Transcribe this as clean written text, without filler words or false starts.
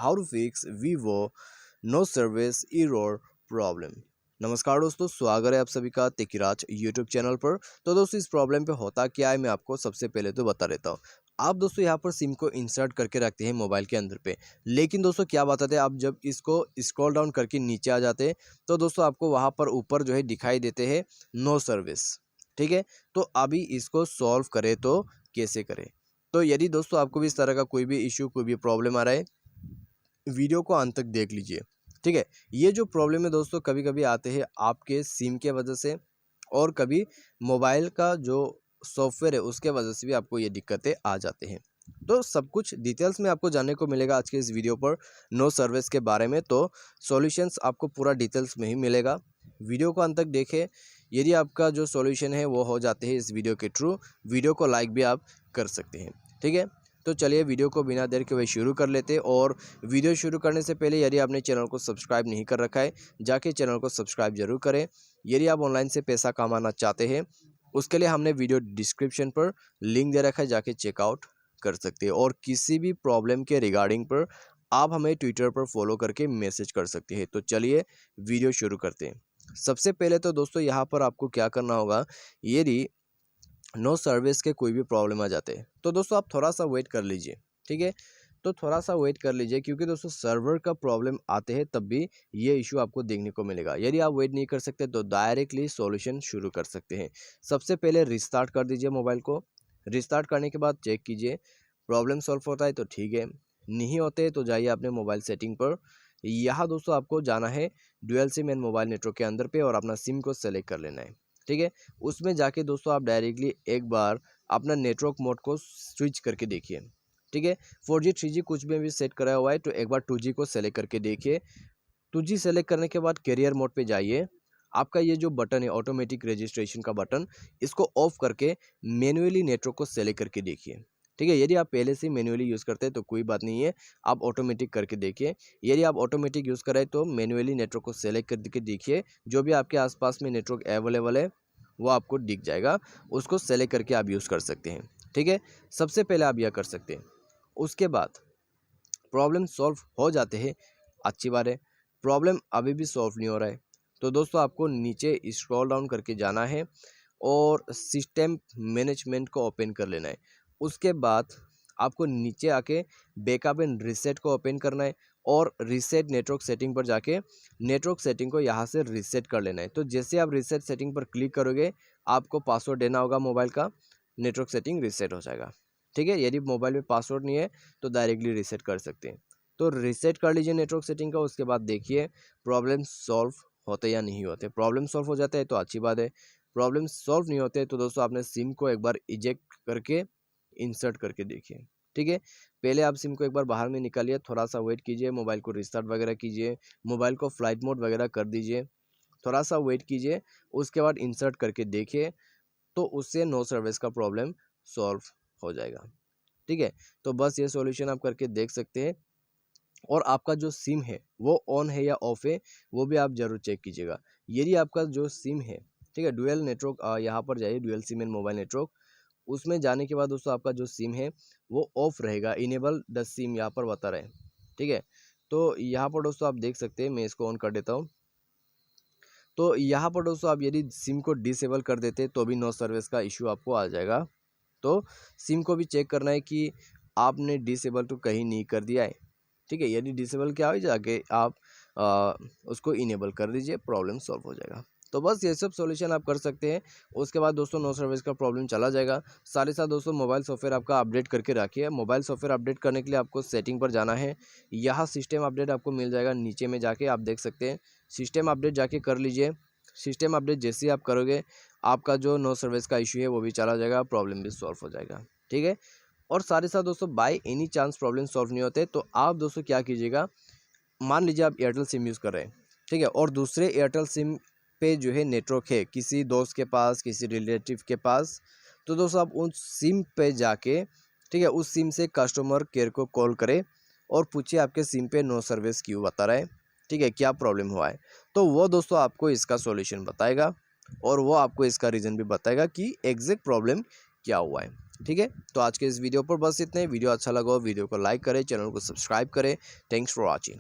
How to fix Vivo no service error problem. नमस्कार दोस्तों, स्वागत है आप सभी का तेकिराज यूट्यूब चैनल पर। तो दोस्तों इस प्रॉब्लम पे होता क्या है मैं आपको सबसे पहले तो बता देता हूँ। आप दोस्तों यहाँ पर सिम को इंसर्ट करके रखते हैं मोबाइल के अंदर पे, लेकिन दोस्तों क्या बताते हैं आप जब इसको स्क्रॉल डाउन करके नीचे आ जाते हैं तो दोस्तों आपको वहाँ पर ऊपर जो है दिखाई देते हैं नो सर्विस। ठीक है, तो अभी इसको सॉल्व करें तो कैसे करें। तो यदि दोस्तों आपको भी इस तरह का कोई भी इशू कोई भी प्रॉब्लम आ रहा है, वीडियो को अंत तक देख लीजिए। ठीक है, ये जो प्रॉब्लम है दोस्तों कभी कभी आते हैं आपके सिम के वजह से, और कभी मोबाइल का जो सॉफ्टवेयर है उसके वजह से भी आपको ये दिक्कतें आ जाते हैं। तो सब कुछ डिटेल्स में आपको जानने को मिलेगा आज के इस वीडियो पर नो सर्विस के बारे में। तो सॉल्यूशंस आपको पूरा डिटेल्स में ही मिलेगा, वीडियो को अंत तक देखें। यदि आपका जो सॉल्यूशन है वो हो जाते हैं इस वीडियो के थ्रू, वीडियो को लाइक भी आप कर सकते हैं। ठीक है, तो चलिए वीडियो को बिना देर के हुए शुरू कर लेते हैं। और वीडियो शुरू करने से पहले यदि आपने चैनल को सब्सक्राइब नहीं कर रखा है, जाके चैनल को सब्सक्राइब जरूर करें। यदि आप ऑनलाइन से पैसा कमाना चाहते हैं उसके लिए हमने वीडियो डिस्क्रिप्शन पर लिंक दे रखा है, जाके चेकआउट कर सकते हैं। और किसी भी प्रॉब्लम के रिगार्डिंग पर आप हमें ट्विटर पर फॉलो करके मैसेज कर सकते हैं। तो चलिए वीडियो शुरू करते हैं। सबसे पहले तो दोस्तों यहाँ पर आपको क्या करना होगा, यदि नो सर्विस के कोई भी प्रॉब्लम आ जाते हैं तो दोस्तों आप थोड़ा सा वेट कर लीजिए। ठीक है, तो थोड़ा सा वेट कर लीजिए क्योंकि दोस्तों सर्वर का प्रॉब्लम आते हैं तब भी ये इशू आपको देखने को मिलेगा। यदि आप वेट नहीं कर सकते तो डायरेक्टली सॉल्यूशन शुरू कर सकते हैं। सबसे पहले रिस्टार्ट कर दीजिए मोबाइल को। रिस्टार्ट करने के बाद चेक कीजिए, प्रॉब्लम सॉल्व होता है तो ठीक है, नहीं होते तो जाइए अपने मोबाइल सेटिंग पर। यहाँ दोस्तों आपको जाना है dual SIM and mobile network के अंदर पे और अपना सिम को सेलेक्ट कर लेना है। ठीक है, उसमें जाके दोस्तों आप डायरेक्टली एक बार अपना नेटवर्क मोड को स्विच करके देखिए। ठीक है, 4G 3G कुछ भी सेट कराया हुआ है तो एक बार 2G को सेलेक्ट करके देखिए। 2G सेलेक्ट करने के बाद कैरियर मोड पे जाइए। आपका ये जो बटन है ऑटोमेटिक रजिस्ट्रेशन का बटन, इसको ऑफ करके मैन्युअली नेटवर्क को सेलेक्ट करके देखिए। ठीक है, यदि आप पहले से मैन्युअली यूज़ करते हैं तो कोई बात नहीं है, आप ऑटोमेटिक करके देखिए। यदि आप ऑटोमेटिक यूज़ करें तो मैन्युअली नेटवर्क को सेलेक्ट करके देखिए। जो भी आपके आसपास में नेटवर्क अवेलेबल है वो आपको दिख जाएगा, उसको सेलेक्ट करके आप यूज़ कर सकते हैं। ठीक है, सबसे पहले आप यह कर सकते हैं। उसके बाद प्रॉब्लम सॉल्व हो जाते हैं, अच्छी बात है। प्रॉब्लम अभी भी सॉल्व नहीं हो रहा है तो दोस्तों आपको नीचे स्क्रॉल डाउन करके जाना है और सिस्टम मैनेजमेंट को ओपन कर लेना है। उसके बाद आपको नीचे आके बैकअप एंड रीसेट को ओपन करना है और रीसेट नेटवर्क सेटिंग पर जाके नेटवर्क सेटिंग को यहाँ से रीसेट कर लेना है। तो जैसे आप रीसेट सेटिंग पर क्लिक करोगे आपको पासवर्ड देना होगा मोबाइल का, नेटवर्क सेटिंग रीसेट हो जाएगा। ठीक है, यदि मोबाइल में पासवर्ड नहीं है तो डायरेक्टली रीसेट कर सकते हैं। तो रीसेट कर लीजिए नेटवर्क सेटिंग का। उसके बाद देखिए प्रॉब्लम सॉल्व होते या नहीं होते। प्रॉब्लम सॉल्व हो जाता है तो अच्छी बात है, प्रॉब्लम सॉल्व नहीं होते तो दोस्तों आपने सिम को एक बार इजेक्ट करके इंसर्ट करके देखिए। ठीक है, पहले आप सिम को एक बार बाहर में निकालिए, थोड़ा सा वेट कीजिए, मोबाइल को रिस्टार्ट वगैरह कीजिए, मोबाइल को फ्लाइट मोड वगैरह कर दीजिए, थोड़ा सा वेट कीजिए, उसके बाद इंसर्ट करके देखिए तो उससे नो सर्विस का प्रॉब्लम सॉल्व हो जाएगा। ठीक है, तो बस ये सॉल्यूशन आप करके देख सकते हैं। और आपका जो सिम है वो ऑन है या ऑफ है वो भी आप जरूर चेक कीजिएगा। यदि आपका जो सिम है, ठीक है, डुअल नेटवर्क, यहाँ पर जाइए dual SIM and mobile network. उसमें जाने के बाद दोस्तों आपका जो सिम है वो ऑफ रहेगा, इनेबल द सिम यहाँ पर बता रहे हैं। ठीक है, तो यहाँ पर दोस्तों आप देख सकते हैं, मैं इसको ऑन कर देता हूँ। तो यहाँ पर दोस्तों आप यदि सिम को डिसेबल कर देते तो भी नो सर्विस का इशू आपको आ जाएगा। तो सिम को भी चेक करना है कि आपने डिसेबल तो कहीं नहीं कर दिया है। ठीक है, यदि डिसेबल क्या हो जाके आप उसको इनेबल कर दीजिए, प्रॉब्लम सॉल्व हो जाएगा। तो बस ये सब सॉल्यूशन आप कर सकते हैं। उसके बाद दोस्तों नो सर्विस का प्रॉब्लम चला जाएगा। साथ ही साथ दोस्तों मोबाइल सॉफ्टवेयर आपका अपडेट करके रखिए। मोबाइल सॉफ्टवेयर अपडेट करने के लिए आपको सेटिंग पर जाना है। यहाँ सिस्टम अपडेट आपको मिल जाएगा, नीचे में जाके आप देख सकते हैं सिस्टम अपडेट जाके कर लीजिए। सिस्टम अपडेट जैसे ही आप करोगे आपका जो नो सर्विस का इशू है वो भी चला जाएगा, प्रॉब्लम भी सॉल्व हो जाएगा। ठीक है, और साथ ही साथ दोस्तों by any chance problem solve नहीं होते तो आप दोस्तों क्या कीजिएगा, मान लीजिए आप एयरटेल सिम यूज़ कर रहे हैं, ठीक है, और दूसरे एयरटेल सिम पे जो है नेटवर्क है किसी दोस्त के पास, किसी रिलेटिव के पास, तो दोस्तों आप उस सिम पे जाके, ठीक है, उस सिम से कस्टमर केयर को कॉल करें और पूछिए आपके सिम पे नो सर्विस क्यों बता रहा है। ठीक है, क्या प्रॉब्लम हुआ है, तो वो दोस्तों आपको इसका सॉल्यूशन बताएगा और वो आपको इसका रीज़न भी बताएगा कि एग्जैक्ट प्रॉब्लम क्या हुआ है। ठीक है, तो आज के इस वीडियो पर बस इतने। वीडियो अच्छा लगा हो वीडियो को लाइक करें, चैनल को सब्सक्राइब करें। Thanks for watching.